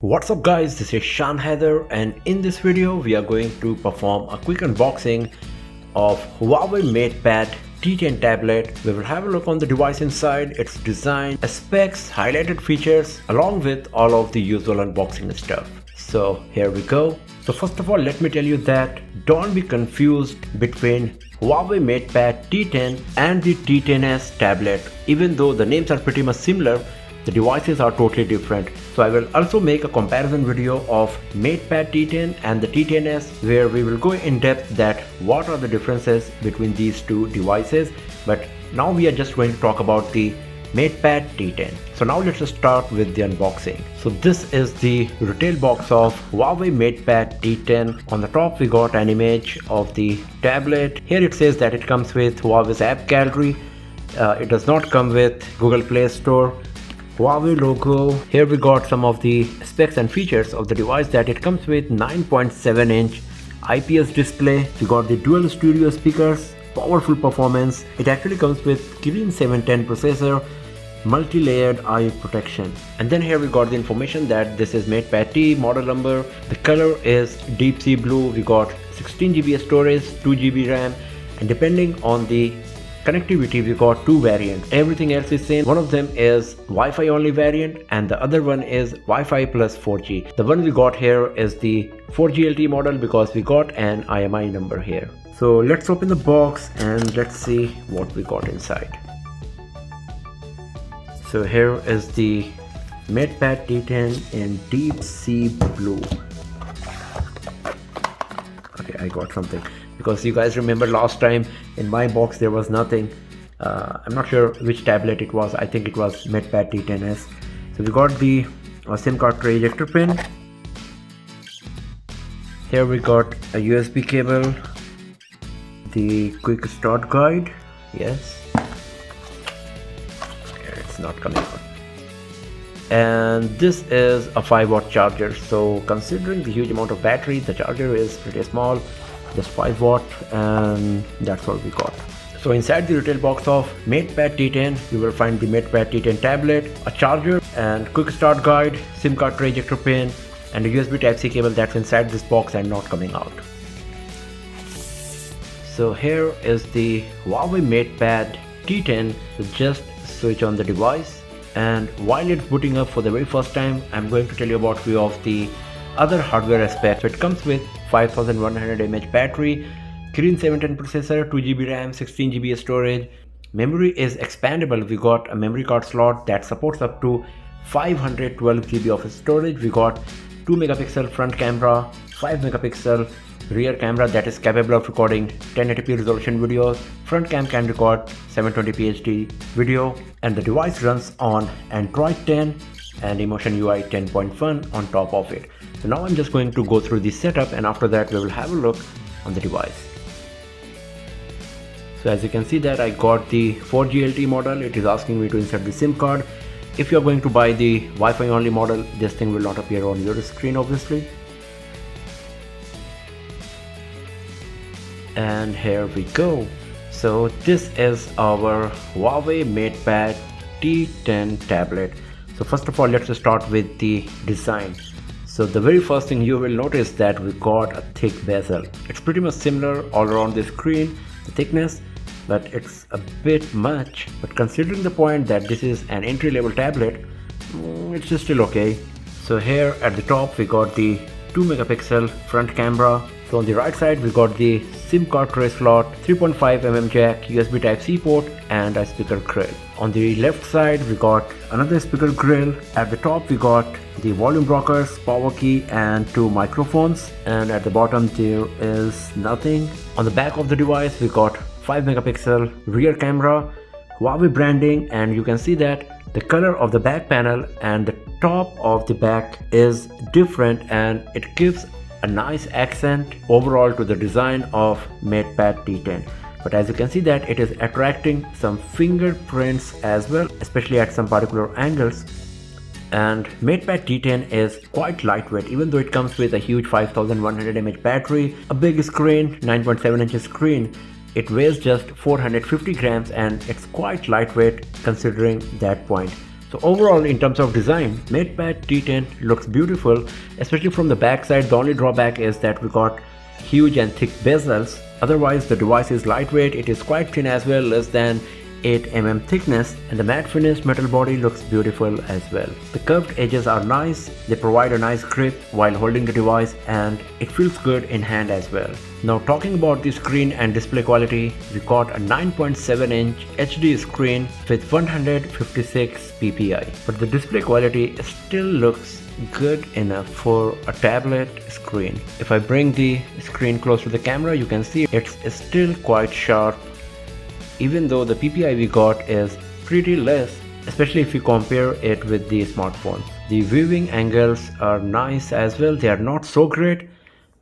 What's up guys, this is Shan Heather, and in this video we are going to perform a quick unboxing of Huawei MatePad T10 tablet. We will have a look on the device inside, its design, specs, highlighted features, along with all of the usual unboxing stuff. So here we go. So first of all, let me tell you that don't be confused between Huawei MatePad T10 and the T10s tablet. Even though the names are pretty much similar, the devices are totally different. So I will also make a comparison video of MatePad T10 and the T10s, where we will go in depth that what are the differences between these two devices. But now we are just going to talk about the MatePad T10. So now let's just start with the unboxing. So this is the retail box of Huawei MatePad T10. On the top we got an image of the tablet. Here it says that it comes with Huawei's app gallery. It does not come with Google Play Store. Huawei logo. Here we got some of the specs and features of the device, that it comes with 9.7-inch IPS display. We got the dual stereo speakers, powerful performance. It actually comes with Kirin 710 processor, multi-layered eye protection. And then here we got the information that this is MatePad T, model number. The color is deep sea blue. We got 16GB storage, 2GB RAM, and depending on the connectivity we got two variants. Everything else is same. One of them is Wi-Fi only variant and the other one is Wi-Fi plus 4G. The one we got here is the 4G LTE model because we got an IMEI number here. So let's open the box and let's see what we got inside. So here is the MatePad T10 in deep sea blue. Okay, I got something, because you guys remember last time in my box there was nothing. I'm not sure which tablet it was. I think it was MatePad T10s. So we got the SIM card tray ejector pin. Here we got a USB cable, the quick start guide. Yes, here it's not coming out. And this is a 5-watt charger. So considering the huge amount of battery, the charger is pretty small, just 5 watt, and that's what we got. So inside the retail box of MatePad T10 you will find the MatePad T10 tablet, a charger and quick start guide, SIM card tray ejector pin, and a USB Type-C cable that's inside this box and not coming out. So here is the Huawei MatePad T10. So just switch on the device, and while it's booting up for the very first time, I'm going to tell you about few of the other hardware aspects. It comes with 5100 mAh battery, Kirin 710 processor, 2GB RAM, 16GB storage. Memory is expandable. We got a memory card slot that supports up to 512GB of storage. We got 2 megapixel front camera, 5 megapixel rear camera that is capable of recording 1080p resolution videos. Front cam can record 720p HD video, and the device runs on Android 10 and Emotion UI 10.1 on top of it. So now I'm just going to go through the setup, and after that we will have a look on the device. So as you can see that I got the 4G LTE model. It is asking me to insert the SIM card. If you are going to buy the Wi-Fi only model, this thing will not appear on your screen obviously. And here we go. So this is our Huawei MatePad T10 tablet. So first of all, let's start with the design. So the very first thing you will notice that we got a thick bezel. It's pretty much similar all around the screen, the thickness, but it's a bit much. But considering the point that this is an entry-level tablet, it's just still okay. So here at the top we got the 2 megapixel front camera. So on the right side we got the SIM card tray slot, 3.5mm jack, USB Type-C port, and a speaker grill. On the left side we got another speaker grill. At the top we got the volume rockers, power key, and 2 microphones, and at the bottom there is nothing. On the back of the device we got 5 megapixel rear camera, Huawei branding, and you can see that the color of the back panel and the top of the back is different, and it gives a nice accent overall to the design of MatePad T10. But as you can see that it is attracting some fingerprints as well, especially at some particular angles. And MatePad T10 is quite lightweight, even though it comes with a huge 5100 mAh battery, a big screen, 9.7-inch screen. It weighs just 450 grams and it's quite lightweight considering that point. So overall, in terms of design, MatePad T10 looks beautiful, especially from the back side. The only drawback is that we got huge and thick bezels. Otherwise, the device is lightweight. It is quite thin as well, less than 8 mm thickness, and the matte finished metal body looks beautiful as well. The curved edges are nice. They provide a nice grip while holding the device, and it feels good in hand as well. Now talking about the screen and display quality, we got a 9.7-inch HD screen with 156 ppi, but the display quality still looks good enough for a tablet screen. If I bring the screen close to the camera, you can see it's still quite sharp, even though the PPI we got is pretty less, especially if you compare it with the smartphones. The viewing angles are nice as well. They are not so great,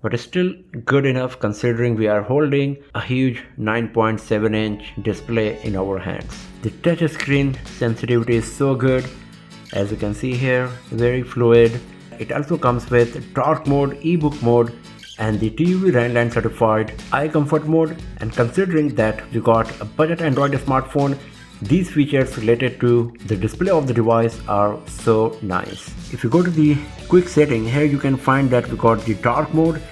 but still good enough considering we are holding a huge 9.7-inch display in our hands. The touch screen sensitivity is so good. As you can see here, very fluid. It also comes with dark mode, ebook mode, and the TUV Rhineland certified eye comfort mode. And considering that we got a budget Android smartphone, these features related to the display of the device are so nice. If you go to the quick setting, here you can find that we got the dark mode.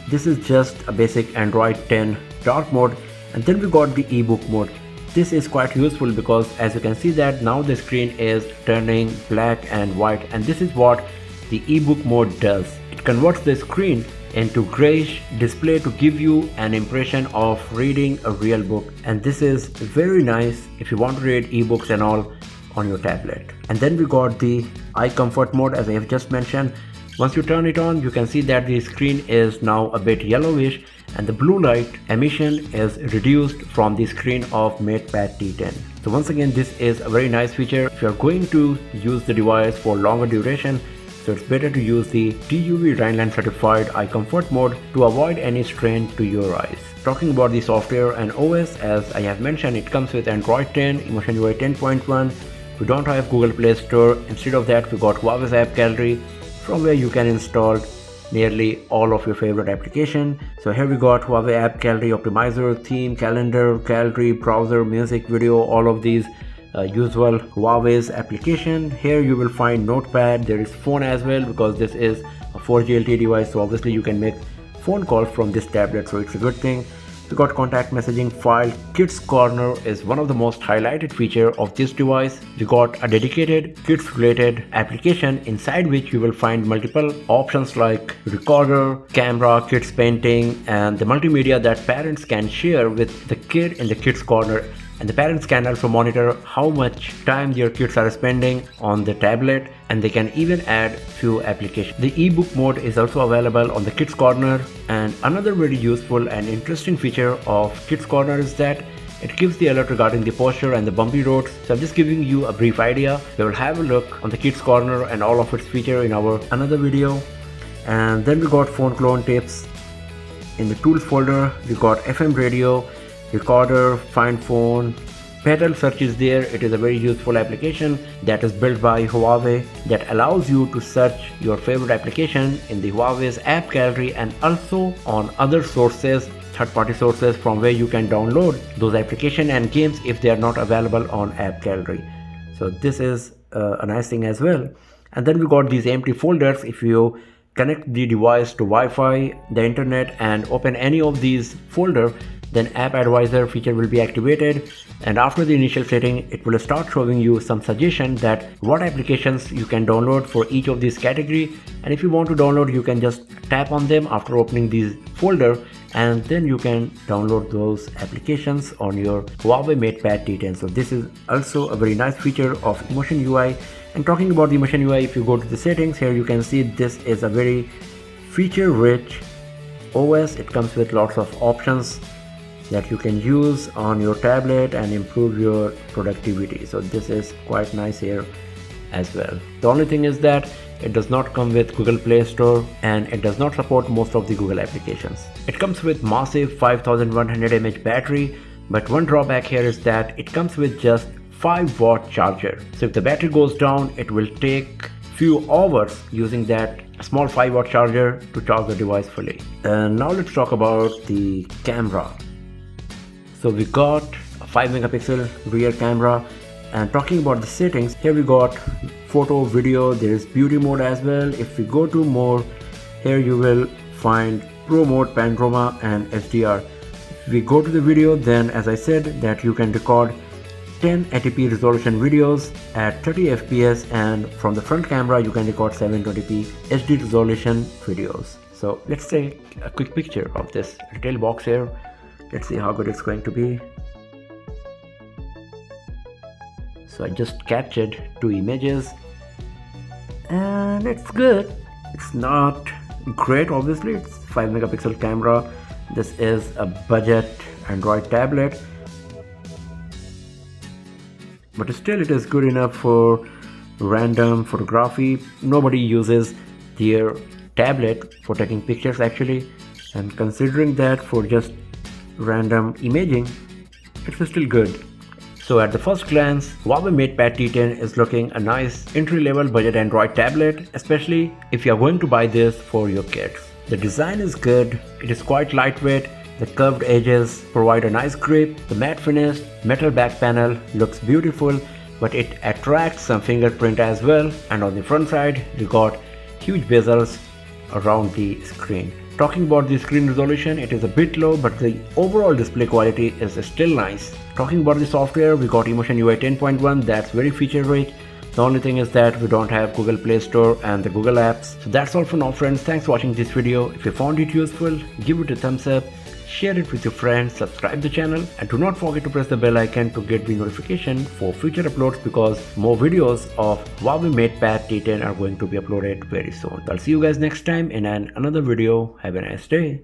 This is just a basic Android 10 dark mode, and then we got the ebook mode. This is quite useful because as you can see that now the screen is turning black and white, and this is what the ebook mode does. It converts the screen into grayish display to give you an impression of reading a real book, and this is very nice if you want to read ebooks and all on your tablet. And then we got the eye comfort mode, as I have just mentioned. Once you turn it on, you can see that the screen is now a bit yellowish, and the blue light emission is reduced from the screen of MatePad T10. So once again, this is a very nice feature if you are going to use the device for longer duration. So it's better to use the TUV Rhineland certified eye comfort mode to avoid any strain to your eyes. Talking about the software and OS, as I have mentioned, it comes with Android 10, Emotion UI 10.1. We don't have Google Play Store. Instead of that, we got Huawei's App Gallery, from where you can install nearly all of your favorite application. So here we got Huawei App Gallery, Optimizer, Theme, Calendar, Gallery, Browser, Music, Video, all of these usual Huawei's application. Here you will find Notepad. There is phone as well, because this is a 4G LTE device, so obviously you can make phone calls from this tablet, so it's a good thing. We got contact messaging, file. Kids Corner is one of the most highlighted feature of this device. We got a dedicated kids related application inside which you will find multiple options like recorder, camera, kids painting, and the multimedia that parents can share with the kid in the Kids Corner. And the parents can also monitor how much time their kids are spending on the tablet, and they can even add few applications. The ebook mode is also available on the Kids Corner, and another very useful and interesting feature of Kids Corner is that it gives the alert regarding the posture and the bumpy roads. So I'm just giving you a brief idea. We will have a look on the Kids Corner and all of its feature in our another video. And then we got phone clone tips. In the tools folder, we got FM radio, recorder, find phone, pedal search is there. It is a very useful application that is built by Huawei that allows you to search your favorite application in the Huawei's app gallery and also on other sources, third-party sources, from where you can download those applications and games if they are not available on app gallery. So this is a nice thing as well. And then we got these empty folders. If you connect the device to Wi-Fi, the internet, and open any of these folders, then App Advisor feature will be activated, and after the initial setting it will start showing you some suggestion that what applications you can download for each of these category. And if you want to download, you can just tap on them after opening these folder, and then you can download those applications on your Huawei MatePad T10. So this is also a very nice feature of Emotion UI. And talking about the Emotion UI, if you go to the settings, here you can see this is a very feature rich OS. It comes with lots of options that you can use on your tablet and improve your productivity. So this is quite nice here as well. The only thing is that it does not come with Google Play Store, and it does not support most of the Google applications. It comes with massive 5100 mAh battery, but one drawback here is that it comes with just 5-watt charger. So if the battery goes down, it will take few hours using that small 5-watt charger to charge the device fully. And now let's talk about the camera. So we got a 5 megapixel rear camera, And talking about the settings, here we got photo, video, there is beauty mode as well. If we go to more, here you will find pro mode, panorama and HDR. If we go to the video, then as I said that you can record 1080p resolution videos at 30 fps, and from the front camera you can record 720p HD resolution videos. So let's take a quick picture of this retail box here. Let's see how good it's going to be. So I just captured 2 images and it's good. It's not great, obviously. It's 5 megapixel camera. This is a budget Android tablet, but still it is good enough for random photography. Nobody uses their tablet for taking pictures actually, and considering that for just random imaging, it's still good. So at the first glance, Huawei MatePad T10 is looking a nice entry-level budget Android tablet, especially if you are going to buy this for your kids. The design is good, it is quite lightweight, the curved edges provide a nice grip, the matte finished metal back panel looks beautiful, but it attracts some fingerprint as well, and on the front side you got huge bezels around the screen. Talking about the screen resolution, it is a bit low, but the overall display quality is still nice. Talking about the software, we got Emotion UI 10.1, that's very feature rich. The only thing is that we don't have Google Play Store and the Google apps. So that's all for now friends, thanks for watching this video. If you found it useful, give it a thumbs up, share it with your friends, subscribe the channel, and do not forget to press the bell icon to get the notification for future uploads, because more videos of Huawei MatePad T10 are going to be uploaded very soon. I'll see you guys next time in another video. Have a nice day.